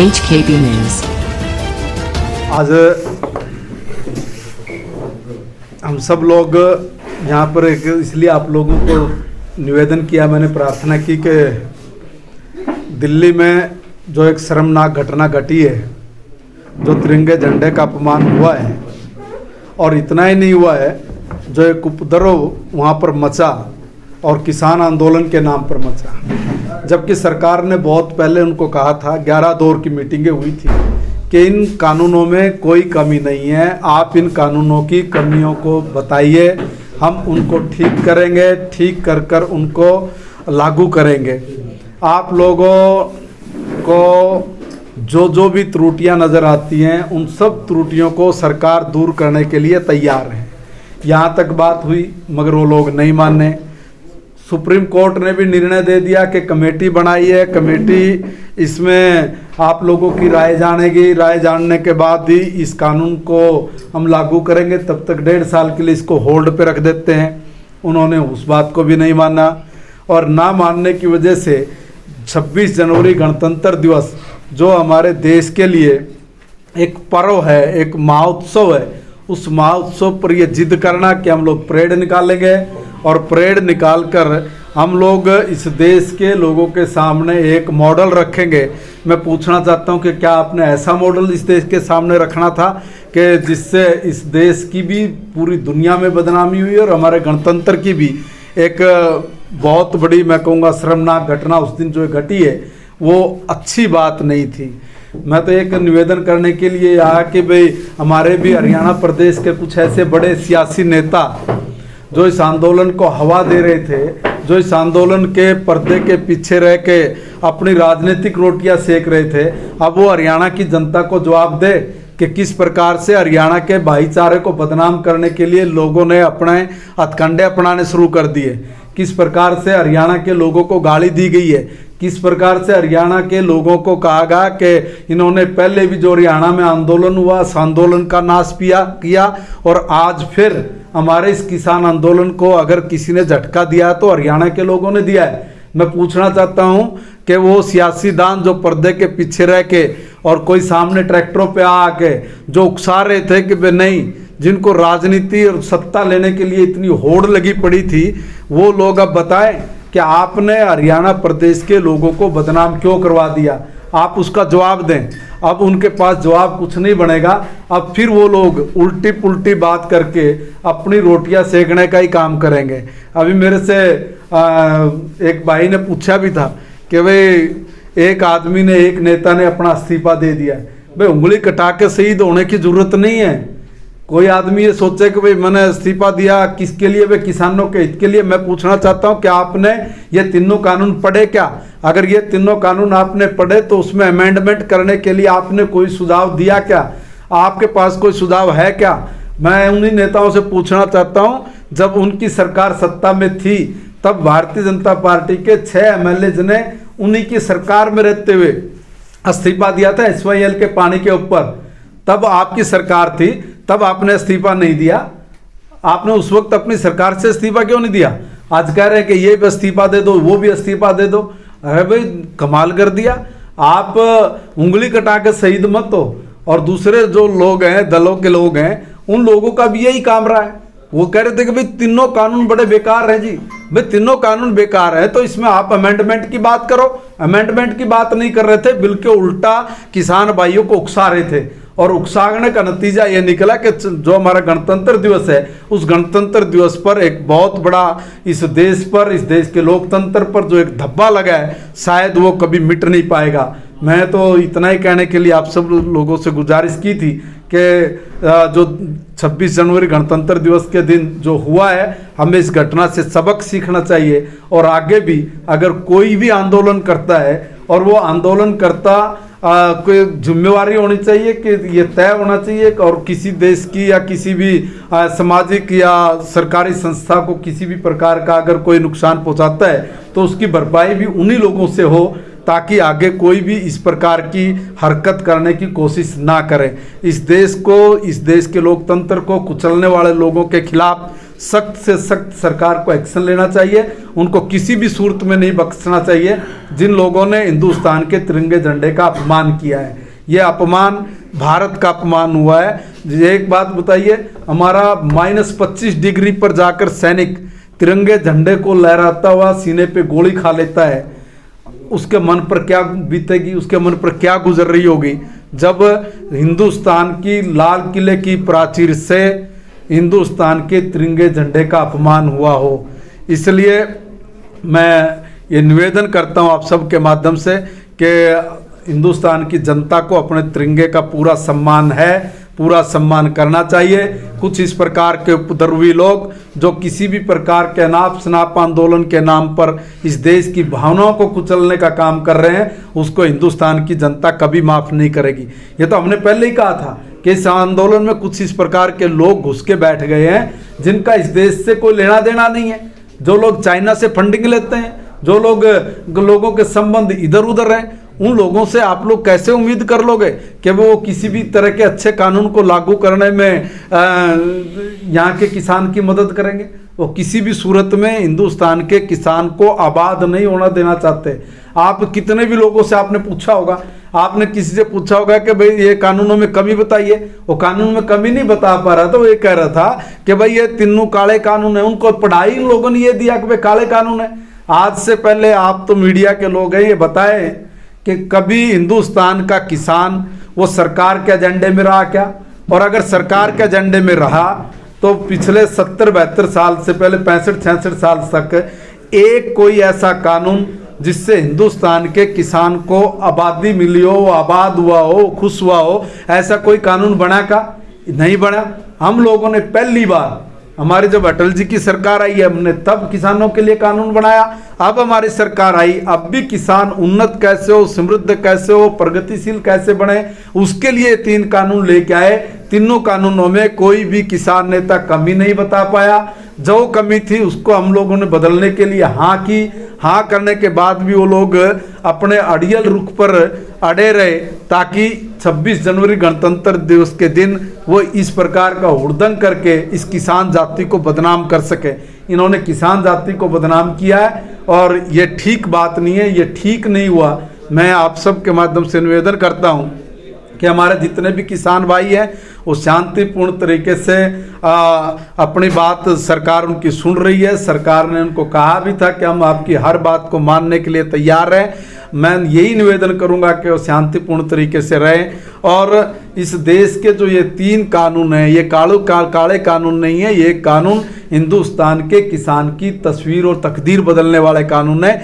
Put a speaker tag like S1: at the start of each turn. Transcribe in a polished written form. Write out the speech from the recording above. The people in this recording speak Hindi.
S1: HKB News.
S2: आज हम सब लोग यहाँ पर इसलिए आप लोगों को निवेदन किया, मैंने प्रार्थना की कि दिल्ली में जो एक शर्मनाक घटना घटी है, जो तिरंगे झंडे का अपमान हुआ है, और इतना ही नहीं हुआ है, जो एक उपद्रव वहाँ पर मचा और किसान आंदोलन के नाम पर मचा, जबकि सरकार ने बहुत पहले उनको कहा था, 11 दौर की मीटिंगें हुई थी कि इन कानूनों में कोई कमी नहीं है, आप इन कानूनों की कमियों को बताइए, हम उनको ठीक करेंगे, ठीक कर कर उनको लागू करेंगे। आप लोगों को जो भी त्रुटियां नज़र आती हैं, उन सब त्रुटियों को सरकार दूर करने के लिए तैयार है। यहाँ तक बात हुई, मगर वो लोग नहीं माने। सुप्रीम कोर्ट ने भी निर्णय दे दिया कि कमेटी बनाई है, कमेटी इसमें आप लोगों की राय जानेगी, राय जानने के बाद ही इस कानून को हम लागू करेंगे, तब तक 1.5 साल के लिए इसको होल्ड पे रख देते हैं। उन्होंने उस बात को भी नहीं माना, और ना मानने की वजह से 26 जनवरी गणतंत्र दिवस, जो हमारे देश के लिए एक पर्व है, एक महोत्सव है, उस महोत्सव पर ये जिद करना कि हम लोग परेड निकालेंगे, और परेड निकाल कर हम लोग इस देश के लोगों के सामने एक मॉडल रखेंगे। मैं पूछना चाहता हूं कि क्या आपने ऐसा मॉडल इस देश के सामने रखना था कि जिससे इस देश की भी पूरी दुनिया में बदनामी हुई और हमारे गणतंत्र की भी एक बहुत बड़ी, मैं कहूँगा, शर्मनाक घटना उस दिन जो घटी है, वो अच्छी बात नहीं थी। मैं तो एक निवेदन करने के लिए आया कि भाई हमारे भी हरियाणा प्रदेश के कुछ ऐसे बड़े सियासी नेता जो इस आंदोलन को हवा दे रहे थे, जो इस आंदोलन के पर्दे के पीछे रह के अपनी राजनीतिक रोटियां सेक रहे थे, अब वो हरियाणा की जनता को जवाब दे कि किस प्रकार से हरियाणा के भाईचारे को बदनाम करने के लिए लोगों ने अपने हथकंडे अपनाने शुरू कर दिए, किस प्रकार से हरियाणा के लोगों को गाली दी गई है, किस प्रकार से हरियाणा के लोगों को कहा गया कि इन्होंने पहले भी जो हरियाणा में आंदोलन हुआ, उस आंदोलन का नाश किया, और आज फिर हमारे इस किसान आंदोलन को अगर किसी ने झटका दिया तो हरियाणा के लोगों ने दिया है। मैं पूछना चाहता हूं कि वो सियासी दान जो पर्दे के पीछे रह के और कोई सामने ट्रैक्टरों पे आके जो उकसा रहे थे कि वे नहीं, जिनको राजनीति और सत्ता लेने के लिए इतनी होड़ लगी पड़ी थी, वो लोग अब बताएं कि आपने हरियाणा प्रदेश के लोगों को बदनाम क्यों करवा दिया। आप उसका जवाब दें। अब उनके पास जवाब कुछ नहीं बनेगा। अब फिर वो लोग उल्टी पुल्टी बात करके अपनी रोटियां सेकने का ही काम करेंगे। अभी मेरे से एक भाई ने पूछा भी था कि भाई एक आदमी ने, एक नेता ने अपना इस्तीफा दे दिया। भाई उंगली कटा के शहीद होने की जरूरत नहीं है। कोई आदमी ये सोचे कि भाई मैंने इस्तीफा दिया किसके लिए, भाई किसानों के हित के लिए। मैं पूछना चाहता हूं कि आपने ये तीनों कानून पढ़े क्या? अगर ये तीनों कानून आपने पढ़े तो उसमें अमेंडमेंट करने के लिए आपने कोई सुझाव दिया क्या? आपके पास कोई सुझाव है क्या? मैं उन्हीं नेताओं से पूछना चाहता हूँ, जब उनकी सरकार सत्ता में थी तब भारतीय जनता पार्टी के 6 MLA ने उन्हीं की सरकार में रहते हुए इस्तीफा दिया था SYL के पानी के ऊपर। तब आपकी सरकार थी, तब आपने इस्तीफा नहीं दिया। आपने उस वक्त अपनी सरकार से इस्तीफा क्यों नहीं दिया? आज कह रहे हैं कि ये भी इस्तीफा दे दो, वो भी इस्तीफा दे दो। अरे भाई कमाल कर दिया। आप उंगली कटा के शहीद मत हो, और दूसरे जो लोग हैं, दलों के लोग हैं, उन लोगों का भी यही काम रहा है। वो कह रहे थे कि भाई तीनों कानून बड़े बेकार हैं जी। भाई तीनों कानून बेकार है तो इसमें आप अमेंडमेंट की बात करो। अमेंडमेंट की बात नहीं कर रहे थे, बल्कि उल्टा किसान भाइयों को उकसा रहे थे, और उकसाने का नतीजा ये निकला कि जो हमारा गणतंत्र दिवस है, उस गणतंत्र दिवस पर एक बहुत बड़ा इस देश पर, इस देश के लोकतंत्र पर जो एक धब्बा लगा है, शायद वो कभी मिट नहीं पाएगा। मैं तो इतना ही कहने के लिए आप सब लोगों से गुजारिश की थी कि जो 26 जनवरी गणतंत्र दिवस के दिन जो हुआ है, हमें इस घटना से सबक सीखना चाहिए, और आगे भी अगर कोई भी आंदोलन करता है और वो आंदोलन करता कोई जिम्मेवारी होनी चाहिए कि ये तय होना चाहिए, और किसी देश की या किसी भी सामाजिक या सरकारी संस्था को किसी भी प्रकार का अगर कोई नुकसान पहुंचाता है तो उसकी भरपाई भी उन्हीं लोगों से हो, ताकि आगे कोई भी इस प्रकार की हरकत करने की कोशिश ना करे। इस देश को, इस देश के लोकतंत्र को कुचलने वाले लोगों के खिलाफ सख्त से सख्त सरकार को एक्शन लेना चाहिए। उनको किसी भी सूरत में नहीं बख्शना चाहिए जिन लोगों ने हिंदुस्तान के तिरंगे झंडे का अपमान किया है। ये अपमान भारत का अपमान हुआ है। एक बात बताइए, हमारा -25 डिग्री पर जाकर सैनिक तिरंगे झंडे को लहराता हुआ सीने पे गोली खा लेता है, उसके मन पर क्या बीतेगी, उसके मन पर क्या गुजर रही होगी जब हिंदुस्तान की लाल किले की प्राचीर से हिंदुस्तान के तिरंगे झंडे का अपमान हुआ हो। इसलिए मैं ये निवेदन करता हूँ आप सब के माध्यम से कि हिंदुस्तान की जनता को अपने तिरंगे का पूरा सम्मान है, पूरा सम्मान करना चाहिए। कुछ इस प्रकार के उपद्रवी लोग जो किसी भी प्रकार के अनाप शनाप आंदोलन के नाम पर इस देश की भावनाओं को कुचलने का काम कर रहे हैं, उसको हिंदुस्तान की जनता कभी माफ़ नहीं करेगी। ये तो हमने पहले ही कहा था कि इस आंदोलन में कुछ इस प्रकार के लोग घुस के बैठ गए हैं जिनका इस देश से कोई लेना देना नहीं है। जो लोग चाइना से फंडिंग लेते हैं, जो लोगों के संबंध इधर उधर हैं, उन लोगों से आप लोग कैसे उम्मीद कर लोगे कि वो किसी भी तरह के अच्छे कानून को लागू करने में यहाँ के किसान की मदद करेंगे? वो किसी भी सूरत में हिंदुस्तान के किसान को आबाद नहीं होना देना चाहते। आप कितने भी लोगों से आपने पूछा होगा, आपने किसी से पूछा होगा कि भाई ये कानूनों में कमी बताइए, वो कानून में कमी नहीं बता पा रहा था। वो ये कह रहा था कि भाई ये तीनों काले कानून है। उनको पढ़ाई इन लोगों ने ये दिया कि भाई काले कानून है। आज से पहले आप तो मीडिया के लोग हैं, ये बताएं कि कभी हिंदुस्तान का किसान वो सरकार के एजेंडे में रहा क्या? और अगर सरकार के एजेंडे में रहा तो पिछले 70-72 साल से पहले 65-66 साल तक एक कोई ऐसा कानून जिससे हिंदुस्तान के किसान को आबादी मिली हो, आबाद हुआ हो, खुश हुआ हो, ऐसा कोई कानून बना का? नहीं बना। हम लोगों ने पहली बार, हमारी जब अटल जी की सरकार आई है, हमने तब किसानों के लिए कानून बनाया। अब हमारी सरकार आई, अब भी किसान उन्नत कैसे हो, समृद्ध कैसे हो, प्रगतिशील कैसे बने, उसके लिए 3 कानून लेके आए। तीनों कानूनों में कोई भी किसान नेता कमी नहीं बता पाया। जो कमी थी उसको हम लोगों ने बदलने के लिए हाँ की। हाँ करने के बाद भी वो लोग अपने अड़ियल रुख पर अड़े रहे ताकि 26 जनवरी गणतंत्र दिवस के दिन वो इस प्रकार का हुड़दंग करके इस किसान जाति को बदनाम कर सके। इन्होंने किसान जाति को बदनाम किया है और ये ठीक बात नहीं है, ये ठीक नहीं हुआ। मैं आप सब के माध्यम से निवेदन करता हूँ कि हमारे जितने भी किसान भाई हैं वो शांतिपूर्ण तरीके से अपनी बात सरकार उनकी सुन रही है। सरकार ने उनको कहा भी था कि हम आपकी हर बात को मानने के लिए तैयार हैं। मैं यही निवेदन करूंगा कि वो शांतिपूर्ण तरीके से रहें और इस देश के जो ये 3 कानून हैं, ये काले कानून नहीं है, ये कानून हिंदुस्तान के किसान की तस्वीर और तकदीर बदलने वाले कानून है।